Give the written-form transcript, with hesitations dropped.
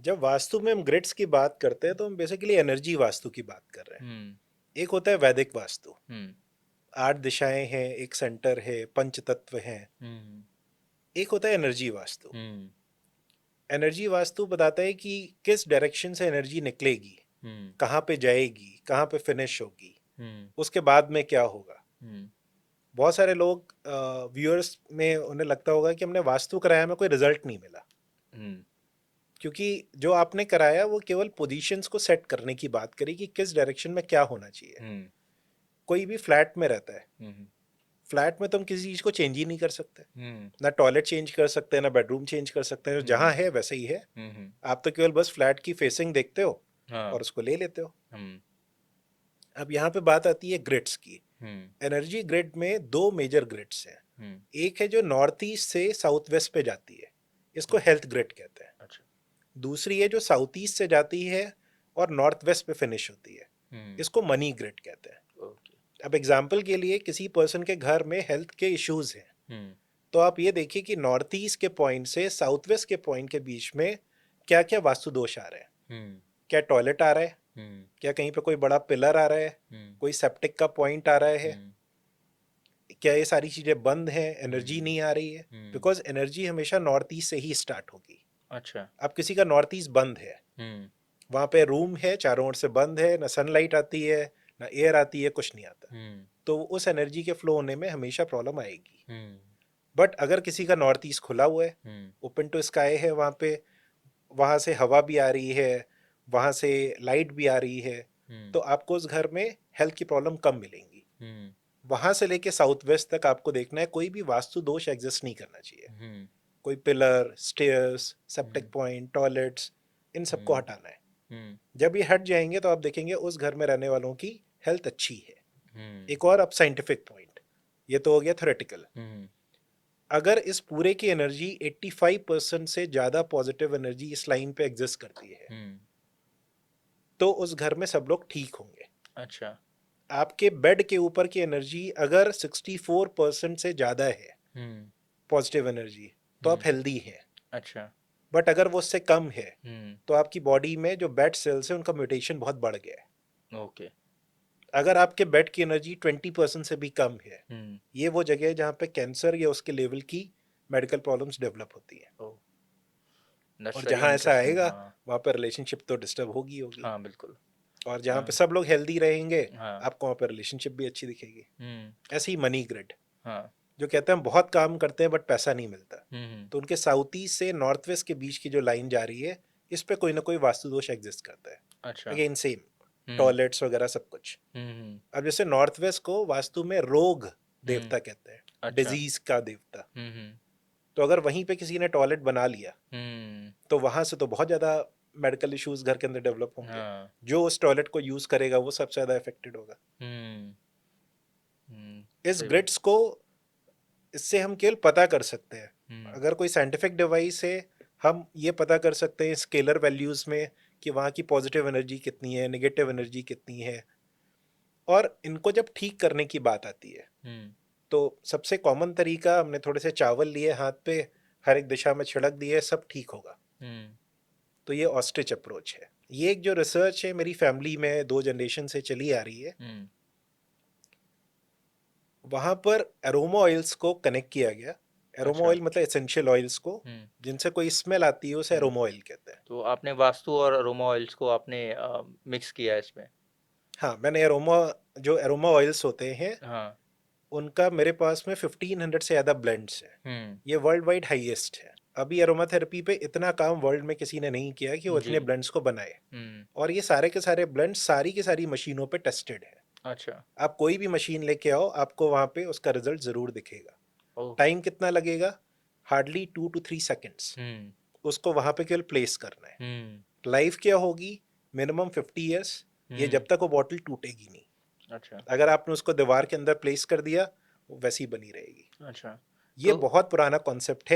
जब वास्तु में हम ग्रिड्स की बात करते हैं तो हम बेसिकली एनर्जी वास्तु की बात कर रहे हैं। हम्म। एक होता है वैदिक वास्तु, हम्म। 8 दिशाएं हैं, एक सेंटर है, पंच तत्व हैं। हम्म। एक होता है एनर्जी वास्तु। हम्म। एनर्जी वास्तु बताता है कि किस डायरेक्शन से एनर्जी निकलेगी, हम्म। कहाँ पे जाएगी, कहाँ पे फिनिश होगी, हम्म। उसके बाद में क्या होगा। हम्म। बहुत सारे लोग व्यूअर्स में उन्हें लगता होगा कि हमने वास्तु कराया, में कोई रिजल्ट नहीं मिला, हम्म। क्योंकि जो आपने कराया वो केवल पोजीशंस को सेट करने की बात करी कि किस डायरेक्शन में क्या होना चाहिए। हम्म। कोई भी फ्लैट में रहता है, हम्म। फ्लैट में तो हम किसी चीज को चेंज ही नहीं कर सकते। हम्म। ना टॉयलेट चेंज कर सकते हैं, ना बेडरूम चेंज कर सकते हैं, जो हम्म। जहाँ है वैसे ही है। हम्म। आप तो केवल बस फ्लैट की फेसिंग देखते हो हाँ। और उसको ले लेते हो। हम्म। अब यहाँ पे बात आती है ग्रिड्स की। हम्म। एनर्जी ग्रिड में दो मेजर ग्रिड्स हैं। हम्म। एक है जो नॉर्थ ईस्ट से साउथ वेस्ट पे जाती है, इसको ओके। हेल्थ ग्रिड कहते हैं। अच्छा। दूसरी है जो साउथ ईस्ट से जाती है और नॉर्थ वेस्ट पे फिनिश होती है, हम्म। इसको मनी ग्रिड कहते हैं। ओके। अब एग्जाम्पल के लिए, किसी पर्सन के घर में हेल्थ के इश्यूज हैं, हम्म। तो आप ये देखिए कि नॉर्थ ईस्ट के पॉइंट से साउथ वेस्ट के पॉइंट के बीच में क्या क्या वास्तु दोष आ रहे हैं। हम्म। क्या टॉयलेट आ रहा है, हम्म। क्या कहीं पे कोई बड़ा पिलर आ रहा है, हम्म। कोई सेप्टिक का पॉइंट आ रहा है, हम्म। क्या ये सारी चीज़ें बंद हैं, एनर्जी हम्म। नहीं आ रही है। हम्म। बिकॉज एनर्जी हमेशा नॉर्थ ईस्ट से ही स्टार्ट होगी। अच्छा। अब किसी का नॉर्थ ईस्ट बंद है, हम्म। वहाँ पे रूम है चारों ओर से बंद है, ना सनलाइट आती है, ना एयर आती है, कुछ नहीं आता, हम्म। तो उस एनर्जी के फ्लो होने में हमेशा प्रॉब्लम आएगी। हम्म। बट अगर किसी का नॉर्थ ईस्ट खुला हुआ है, हम्म। ओपन टू स्काई है वहाँ पे, वहाँ से हवा भी आ रही है, वहाँ से लाइट भी आ रही है, हम्म। तो आपको उस घर में हेल्थ की प्रॉब्लम कम मिलेंगी। हम्म। वहाँ से लेके साउथ वेस्ट तक आपको देखना है कोई भी वास्तु दोष एग्जिस्ट नहीं करना चाहिए। हम्म। कोई पिलर, स्टेयर्स, सेप्टिक हम्म। पॉइंट, टॉयलेट्स, इन सबको हम्म। हटाना है। हम्म। जब ये हट जाएंगे तो आप देखेंगे उस घर में रहने वालों की हेल्थ अच्छी है। हम्म। एक और अब साइंटिफिक पॉइंट, ये तो हो गया थ्योरेटिकल। हम्म। अगर इस पूरे की एनर्जी 85% से ज़्यादा पॉजिटिव एनर्जी इस लाइन पे एग्जिस्ट करती है, हम्म। तो उस घर में सब लोग ठीक होंगे। अच्छा। आपके बेड के ऊपर की एनर्जी अगर 64% से ज़्यादा है हम्म। पॉजिटिव एनर्जी, तो आप हम्म। हेल्दी हैं। अच्छा। बट अगर वो उससे कम है, हम्म। तो आपकी बॉडी में जो बेड सेल्स हैं उनका म्यूटेशन बहुत बढ़ गया है। ओके। अगर आपके बेड की एनर्जी 20% से भी कम है, हम्म। ये वो जगह है जहाँ पे कैंसर या उसके लेवल की मेडिकल प्रॉब्लम्स डेवलप होती हैं। ओ, दैट्स और वेरी जहाँ ऐसा इंटरेस्टिंग। आएगा, हाँ। वहाँ पर रिलेशनशिप तो डिस्टर्ब होगी होगी। हाँ, बिल्कुल। और जहाँ पे हाँ। सब लोग हेल्दी रहेंगे, हाँ। आपको वहाँ पर रिलेशनशिप भी अच्छी दिखेगी। हम्म। ऐसे ही मनी ग्रिड, हाँ। जो कहते हैं हम बहुत काम करते हैं बट पैसा नहीं मिलता, हम्म। तो उनके साउथ ईस्ट से नॉर्थ वेस्ट के बीच की जो लाइन जा रही है, इस पे कोई ना कोई वास्तु दोष एग्जिस्ट करता है। अच्छा। अगेन सेम, हम्म। टॉयलेट्स वगैरह सब कुछ। हम्म। अब जैसे नॉर्थ वेस्ट को वास्तु में रोग हम्म। देवता कहते हैं, अच्छा। डिजीज का देवता। हम्म। तो अगर वहीं पे किसी ने टॉयलेट बना लिया, हम्म। तो वहां से तो बहुत ज्यादा मेडिकल इश्यूज घर के अंदर डेवलप होंगे। हाँ। जो उस टॉयलेट को यूज करेगा वो सबसे ज्यादा इफेक्टेड होगा। हम्म। हम्म। इस सही बात। ग्रिड्स को, इससे हम केवल पता कर सकते हैं, हम्म। अगर कोई साइंटिफिक डिवाइस है, हम ये पता कर सकते हैं स्केलर वैल्यूज में कि वहाँ की पॉजिटिव एनर्जी कितनी है, नेगेटिव एनर्जी कितनी है। और इनको जब ठीक करने की बात आती है, हम्म। तो सबसे कॉमन तरीका, हमने थोड़े से चावल लिए हाथ पे, हर एक दिशा में छिड़क दिए, सब ठीक होगा। हम्म। तो ये ऑस्ट्रिच अप्रोच है। ये एक जो रिसर्च है मेरी फैमिली में 2 जनरेशन से चली आ रही है। हम्म। वहाँ पर एरोमा ऑयल्स को कनेक्ट किया गया। एरोमा अच्छा। ऑयल मतलब एसेंशियल ऑयल्स को, हम्म। जिनसे कोई स्मेल आती है, उसे हम्म। एरोमा ऑयल कहते हैं। तो आपने वास्तु और अरोमा ऑयल्स को आपने मिक्स किया है इसमें? हाँ, मैंने एरोमा, जो एरोमा ऑयल्स होते हैं, हाँ। उनका मेरे पास में 1500 से ज़्यादा ब्लेंड्स हैं। हम्म। ये वर्ल्ड वाइड हाईएस्ट है। अभी एरोमा थेरेपी पे इतना काम वर्ल्ड में किसी ने नहीं किया कि वो जी। इतने ब्लेंड्स को बनाए। हम्म। और ये सारे के सारे ब्लेंड्स सारी की सारी मशीनों पे टेस्टेड है। अच्छा। आप कोई भी मशीन लेके आओ, आपको वहाँ पे उसका रिजल्ट ज़रूर दिखेगा। ओह। टाइम कितना लगेगा? Hardly 2 to 3 seconds. हम्म। उसको वहाँ पे केवल प्लेस करना है। हम्म। लाइफ क्या होगी? Minimum 50 years. ये हम्म। जब तक वो बॉटल टूटेगी नहीं। अच्छा। अगर आपने उसको दीवार के अंदर प्लेस कर दिया, वो वैसी बनी रहेगी। अच्छा। ये तो बहुत पुराना कॉन्सेप्ट है।